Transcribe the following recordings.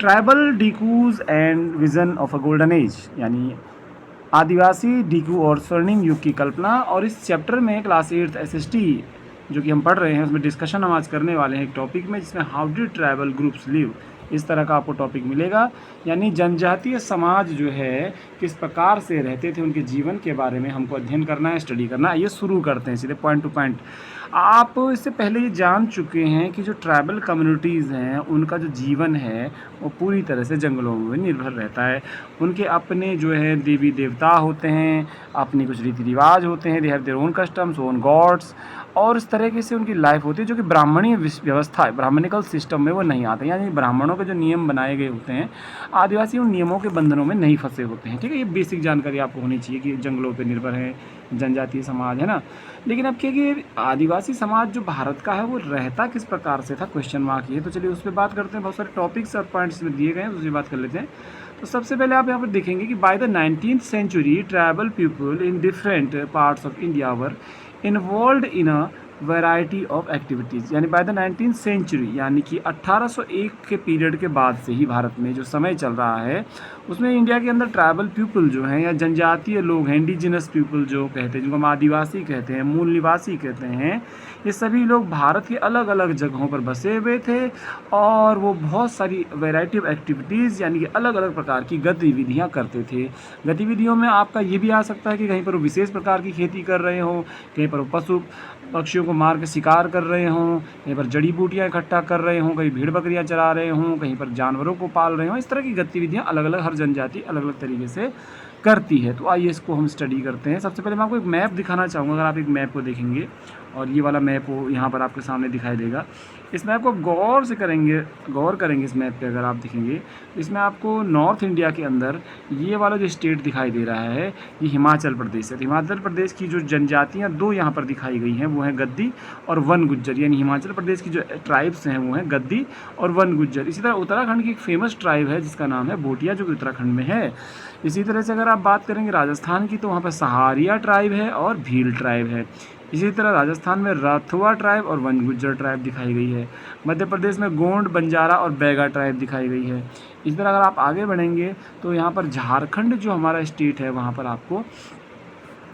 Tribal dikus and vision of a golden age, यानी आदिवासी डीकू और स्वर्णिम युग की कल्पना। और इस चैप्टर में क्लास 8th एसएसटी जो कि हम पढ़ रहे हैं उसमें डिस्कशन हम आज करने वाले हैं एक टॉपिक में, जिसमें how did tribal groups live, इस तरह का आपको टॉपिक मिलेगा। यानी जनजातीय समाज जो है किस प्रकार से रहते थे, उनके जीवन के बारे में हमको अध्ययन करना है, स्टडी करना है। ये शुरू करते हैं सीधे पॉइंट टू पॉइंट। आप इससे पहले ये जान चुके हैं कि जो ट्राइबल कम्युनिटीज़ हैं उनका जो जीवन है वो पूरी तरह से जंगलों में निर्भर रहता है। उनके अपने जो है देवी देवता होते हैं, अपने कुछ रीति रिवाज होते हैं, they have their own customs, own gods, और इस तरीके से उनकी लाइफ होती है जो कि ब्राह्मणीय व्यवस्था है, ब्राह्मणिकल सिस्टम में वो नहीं आते। यानी ब्राह्मणों के जो नियम बनाए गए होते हैं, आदिवासी उन नियमों के बंधनों में नहीं फंसे होते हैं। ठीक है, ये बेसिक जानकारी आपको होनी चाहिए कि जंगलों पर निर्भर है जनजातीय समाज, है ना। लेकिन अब क्या कि आदिवासी समाज जो भारत का है वो रहता किस प्रकार से था, क्वेश्चन मार्क ये। तो चलिए उस पर बात करते हैं। बहुत सारे टॉपिक्स और पॉइंट्स में दिए गए हैं, उसकी बात कर लेते हैं। तो सबसे पहले आप यहाँ पर देखेंगे कि by the 19th century tribal people in different parts of India were involve in a variety of activities. यानी बाय द 19th सेंचुरी, यानी कि 1801 के पीरियड के बाद से ही भारत में जो समय चल रहा है उसमें इंडिया के अंदर ट्राइबल पीपल जो हैं या जनजातीय लोग हैं, इंडिजिनस पीपल जो कहते हैं, जिनको हम आदिवासी कहते हैं, मूल निवासी कहते हैं, ये सभी लोग भारत के अलग अलग जगहों पर बसे हुए थे और वो बहुत सारी वैरायटी ऑफ एक्टिविटीज़ यानी कि अलग अलग प्रकार की गतिविधियाँ करते थे। गतिविधियों में आपका ये भी आ सकता है कि कहीं पर वो विशेष प्रकार की खेती कर रहे हों, कहीं पर वो पशु पक्षियों को मार के शिकार कर रहे हों, कहीं पर जड़ी बूटियाँ इकट्ठा कर रहे हों, कहीं भेड़ बकरियाँ चरा रहे हों, कहीं पर जानवरों को पाल रहे हों। इस तरह की गतिविधियाँ अलग अलग हर जनजाति अलग अलग तरीके से करती है। तो आइए इसको हम स्टडी करते हैं। सबसे पहले मैं आपको एक मैप दिखाना चाहूँगा। अगर आप एक मैप को देखेंगे और ये वाला मैप वो यहाँ पर आपके सामने दिखाई देगा, इस मैप को गौर करेंगे इस मैप पे अगर आप देखेंगे, इसमें आपको नॉर्थ इंडिया के अंदर ये वाला जो स्टेट दिखाई दे रहा है ये हिमाचल प्रदेश है। तो हिमाचल प्रदेश की जो जनजातियाँ दो यहाँ पर दिखाई गई हैं वो हैं गद्दी और वन गुज्जर। यानी हिमाचल प्रदेश की जो ट्राइब्स हैं वो हैं गद्दी और वन गुज्जर। इसी तरह उत्तराखंड की एक फेमस ट्राइब है जिसका नाम है भोटिया, जो कि उत्तराखंड में है। इसी तरह से अगर आप बात करेंगे राजस्थान की, तो वहाँ पर सहारिया ट्राइब है और भील ट्राइब है। इसी तरह राजस्थान में राठवा ट्राइब और वन गुज्जर ट्राइब दिखाई गई है। मध्य प्रदेश में गोंड, बंजारा और बैगा ट्राइब दिखाई गई है। इसी तरह अगर आप आगे बढ़ेंगे तो यहाँ पर झारखंड जो हमारा स्टेट है वहाँ पर आपको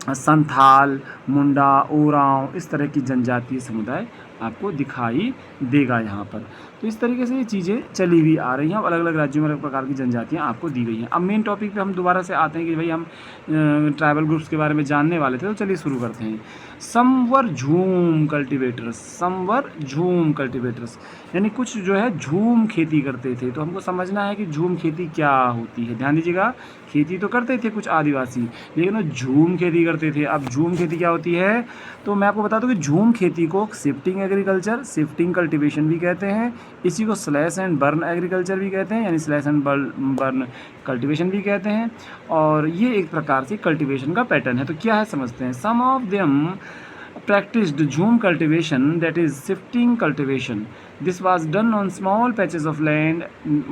संथाल, मुंडा, ओरांव, इस तरह की जनजातीय समुदाय आपको दिखाई देगा यहाँ पर। तो इस तरीके से ये चीज़ें चली हुई आ रही हैं। अलग अलग राज्यों में अलग प्रकार की जनजातियाँ आपको दी गई हैं। अब मेन टॉपिक पे हम दोबारा से आते हैं कि भाई हम ट्राइबल ग्रुप्स के बारे में जानने वाले थे, तो चलिए शुरू करते हैं। समवर झूम कल्टिवेटर्स यानी कुछ जो है झूम खेती करते थे। तो हमको समझना है कि झूम खेती क्या होती है। ध्यान दीजिएगा, खेती तो करते थे कुछ आदिवासी, लेकिन वो झूम खेती करते थे। अब झूम खेती क्या होती है, तो मैं आपको बता दूं कि झूम खेती को शिफ्टिंग एग्रीकल्चर, शिफ्टिंग कल्टीवेशन भी कहते हैं। इसी को स्लैश एंड बर्न एग्रीकल्चर भी कहते हैं, यानी स्लैश एंड बर्न कल्टीवेशन भी कहते हैं। और ये एक प्रकार से कल्टीवेशन का पैटर्न है। तो क्या है समझते हैं। Some of them practiced jhum cultivation, that is shifting cultivation. This was done on small patches of land,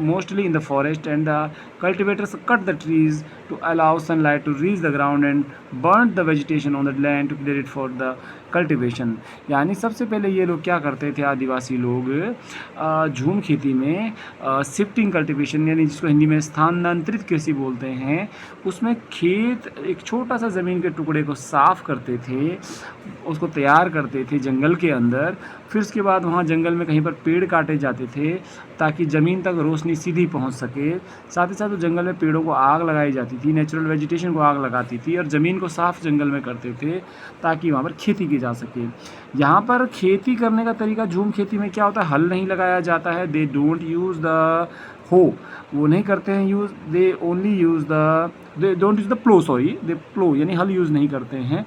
mostly in the forest, and the cultivators cut the trees to allow sunlight to reach the ground and burnt the vegetation on the land to clear it for the cultivation. यानी सबसे पहले ये लोग क्या करते थे, आदिवासी लोग झूम खेती में शिफ्टिंग कल्टीवेशन यानी जिसको हिंदी में स्थानांतरित कृषि बोलते हैं, उसमें खेत एक छोटा सा ज़मीन के टुकड़े को साफ़ करते थे, उसको तैयार करते थे जंगल के अंदर। फिर उसके बाद वहाँ जंगल में कहीं पर पेड़ काटे जाते थे ताकि ज़मीन तक रोशनी सीधी पहुँच सके। साथ ही साथ तो जंगल में पेड़ों को आग लगाई जाती थी, नेचुरल वेजिटेशन को आग लगाती थी और ज़मीन को साफ़ जंगल में करते थे ताकि वहाँ पर खेती की जा सके। यहाँ पर खेती करने का तरीका झूम खेती में क्या होता है, हल नहीं लगाया जाता है। दे डोंट यूज़ द हो, वो नहीं करते हैं use, they don't use the plough, they plough यानी हल यूज़ नहीं करते हैं।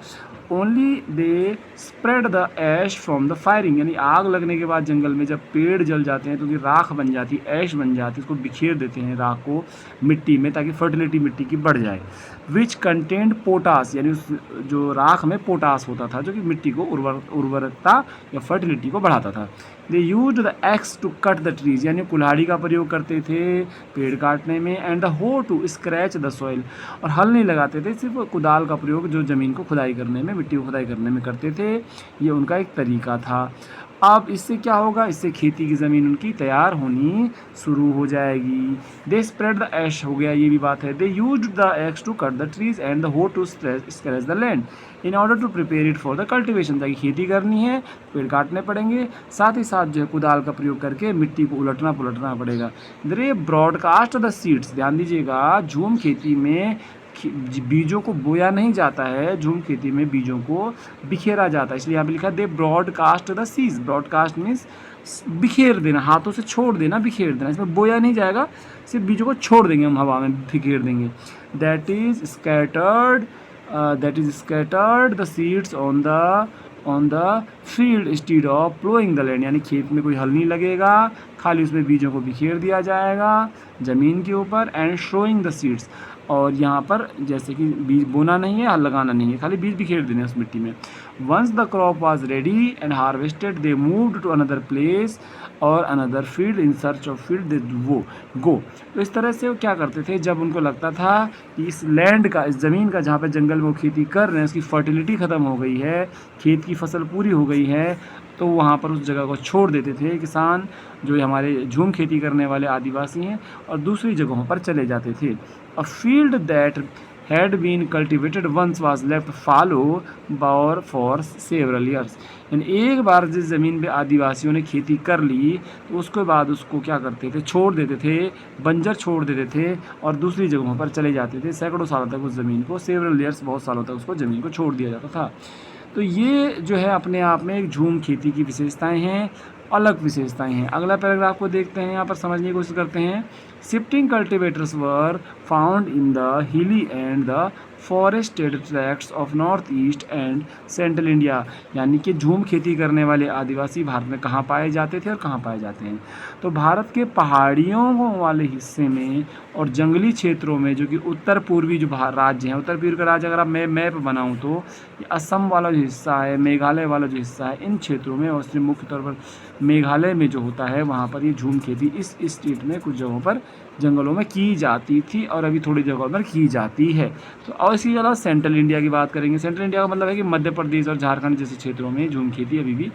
Only they spread the ash from the firing, यानी आग लगने के बाद जंगल में जब पेड़ जल जाते हैं तो उसकी राख बन जाती है, ऐश बन जाती है, उसको बिखेर देते हैं राख को मिट्टी में ताकि फर्टिलिटी मिट्टी की बढ़ जाए। विच कंटेंट पोटास, यानी उस जो राख में पोटास होता था जो कि मिट्टी को उर्वरकता या फर्टिलिटी को बढ़ाता था। They used the axe to cut the trees, यानी कुल्हाड़ी का प्रयोग करते थे पेड़ काटने में। And the hoe to scratch the soil, और हल नहीं लगाते थे, सिर्फ कुदाल का प्रयोग जो ज़मीन को खुदाई करने में, मिट्टी को खुदाई करने में करते थे। ये उनका एक तरीका था। अब इससे क्या होगा, इससे खेती की ज़मीन उनकी तैयार होनी शुरू हो जाएगी। दे स्प्रेड द एश, हो गया ये भी बात है। They use the axe to cut the trees and the hoe to scratch the land in order to prepare it for the cultivation. ताकि खेती करनी है पेड़ काटने पड़ेंगे, साथ ही साथ जो है कुदाल का प्रयोग करके मिट्टी को उलटना पुलटना पड़ेगा। दे ब्रॉडकास्ट द सीड्स, ध्यान दीजिएगा, झूम खेती में बीजों को बोया नहीं जाता है, झूम खेती में बीजों को बिखेरा जाता है। इसलिए यहाँ पे लिखा they broadcast the seeds. Broadcast means बिखेर देना, हाथों से छोड़ देना, बिखेर देना। इसमें बोया नहीं जाएगा, सिर्फ बीजों को छोड़ देंगे हम, हवा में बिखेर देंगे। That is scattered the seeds on the field instead of ploughing the land. यानी खेत में कोई हल नहीं लगेगा, खाली उसमें बीजों को बिखेर दिया जाएगा ज़मीन के ऊपर। एंड शोइंग द सीड्स, और यहाँ पर जैसे कि बीज बोना नहीं है, हल लगाना नहीं है, खाली बीज बिखेर देने उस मिट्टी में। Once the crop was ready and harvested they moved to another place और another field in search of field they go. तो इस तरह से वो क्या करते थे, जब उनको लगता था कि इस लैंड का, इस ज़मीन का जहाँ पे जंगल में वो खेती कर रहे हैं, उसकी फर्टिलिटी ख़त्म हो गई है, खेत की फसल पूरी हो गई है, तो वहाँ पर उस जगह को छोड़ देते थे किसान, जो हमारे झूम खेती करने वाले आदिवासी हैं, और दूसरी जगहों पर चले जाते थे। A field that had been cultivated once was left fallow for several years। यानी एक बार जिस ज़मीन पे आदिवासियों ने खेती कर ली तो उसके बाद उसको क्या करते थे, छोड़ देते थे, बंजर छोड़ देते थे और दूसरी जगहों पर चले जाते थे। सैकड़ों सालों तक उस ज़मीन को, सेवरल ईयर्स, बहुत सालों तक उसको ज़मीन को छोड़ दिया जाता था। तो ये जो है अपने आप में एक झूम खेती की विशेषताएं हैं, अलग विशेषताएं हैं। अगला पैराग्राफ को देखते हैं, यहाँ पर समझने की कोशिश करते हैं। Shifting cultivators were found in the hilly and the forested tracts of north east and central India. यानी कि झूम खेती करने वाले आदिवासी भारत में कहाँ पाए जाते थे और कहाँ पाए जाते हैं, तो भारत के पहाड़ियों वाले हिस्से में और जंगली क्षेत्रों में, जो कि उत्तर पूर्वी जो राज्य हैं, उत्तर पूर्वी का राज्य अगर आप मैप बनाऊँ तो असम वाला जो हिस्सा है, मेघालय वाला जो हिस्सा है, इन क्षेत्रों में, और उसमें मुख्य तौर पर मेघालय में जो होता है वहाँ पर ये झूम खेती इस स्टेट में कुछ जगहों पर जंगलों में की जाती थी और अभी थोड़ी जगहों पर की जाती है। तो और इसके अलावा सेंट्रल इंडिया की बात करेंगे। सेंट्रल इंडिया का मतलब है कि मध्य प्रदेश और झारखंड जैसे क्षेत्रों में झूम खेती अभी भी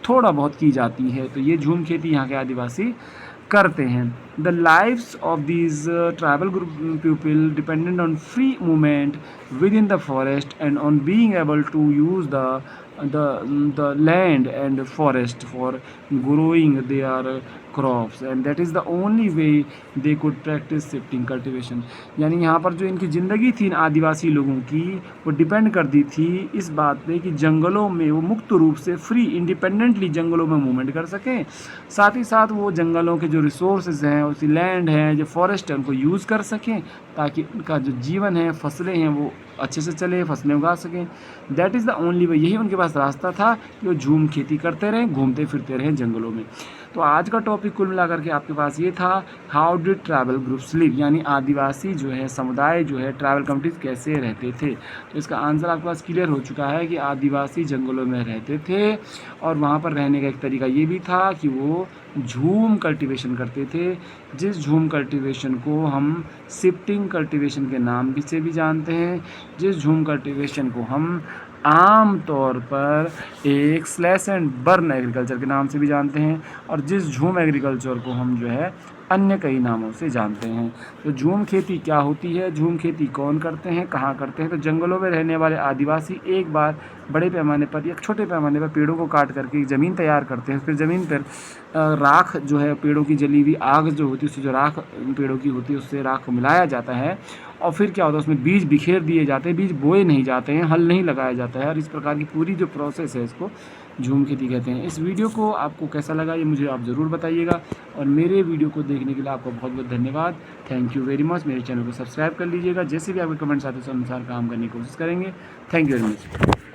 थोड़ा बहुत की जाती है। तो ये झूम खेती यहाँ के आदिवासी करते हैं। The lives of these tribal group people dependent on free movement within the forest and on being able to use the land and forest for growing their crops, and that is the only way they could practice shifting cultivation। यानी यहाँ पर जो इनकी ज़िंदगी थी इन आदिवासी लोगों की, वो डिपेंड करती थी इस बात पे कि जंगलों में वो मुक्त रूप से फ्री इंडिपेंडेंटली जंगलों में मूवमेंट कर सकें, साथ ही साथ वो जंगलों के जो रिसोर्सेज हैं, उसी लैंड हैं, जो फॉरेस्ट है, उनको यूज़ कर सकें, ताकि उनका जो जीवन है, फसलें हैं, वो अच्छे से चले, फसलें उगा सकें। That is the only way, यही उनके पास रास्ता था कि वो झूम खेती करते रहें, घूमते फिरते रहें जंगलों में। तो आज का टॉपिक कुल मिलाकर के आपके पास ये था, how did tribal groups live, यानी आदिवासी जो है समुदाय जो है ट्राइबल कम्युनिटीज़ कैसे रहते थे। तो इसका आंसर आपके पास क्लियर हो चुका है कि आदिवासी जंगलों में रहते थे और वहाँ पर रहने का एक तरीका ये भी था कि वो झूम कल्टीवेशन करते थे, जिस झूम कल्टीवेशन को हम शिफ्टिंग कल्टीवेशन के नाम से भी जानते हैं, जिस झूम कल्टीवेशन को हम आम तौर पर एक स्लैश एंड बर्न एग्रीकल्चर के नाम से भी जानते हैं, और जिस झूम एग्रीकल्चर को हम जो है अन्य कई नामों से जानते हैं। तो झूम खेती क्या होती है, झूम खेती कौन करते हैं, कहाँ करते हैं, तो जंगलों में रहने वाले आदिवासी एक बार बड़े पैमाने पर या छोटे पैमाने पर पेड़ों को काट करके एक ज़मीन तैयार करते हैं, फिर ज़मीन पर राख जो है, पेड़ों की जली हुई आग जो होती है, उससे जो राख पेड़ों की होती है, उससे राख को मिलाया जाता है, और फिर क्या होता है, उसमें बीज बिखेर दिए जाते हैं, बीज बोए नहीं जाते हैं, हल नहीं लगाया जाता है, और इस प्रकार की पूरी जो प्रोसेस है इसको झूम खेती कहते हैं। इस वीडियो को आपको कैसा लगा ये मुझे आप ज़रूर बताइएगा, और मेरे वीडियो को देखने के लिए आपको बहुत बहुत धन्यवाद। Thank you very much. मेरे चैनल को सब्सक्राइब कर लीजिएगा, जैसे भी आपके कमेंट्स आते हैं उस अनुसार काम करने की कोशिश करेंगे। Thank you very much.